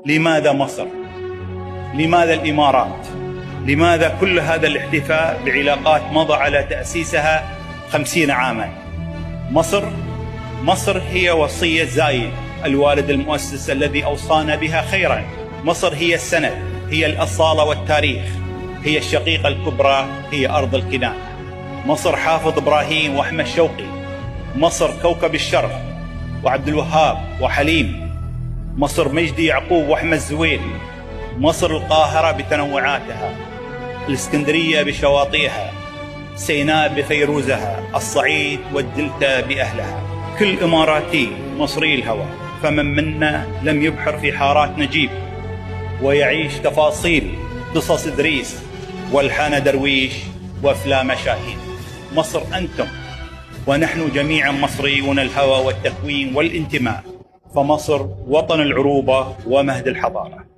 لماذا مصر؟ لماذا الإمارات؟ لماذا كل هذا الاحتفاء بعلاقات مضى على تأسيسها 50 عاما؟ مصر هي وصية زايد الوالد المؤسس الذي أوصانا بها خيرا. مصر هي السند، هي الأصالة والتاريخ، هي الشقيقة الكبرى، هي أرض الكنان. مصر حافظ إبراهيم وأحمد شوقي، مصر كوكب الشرق وعبد الوهاب وحليم، مصر مجدي يعقوب وأحمد زويل، مصر القاهرة بتنوعاتها، الإسكندرية بشواطئها، سيناء بفيروزها، الصعيد والدلتا بأهلها. كل إماراتي مصري الهوى، فمن منا لم يبحر في حارات نجيب ويعيش تفاصيل قصص إدريس والحان درويش وأفلام شاهين. مصر أنتم ونحن جميعا مصريون الهوى والتكوين والانتماء، فمصر وطن العروبة ومهد الحضارة.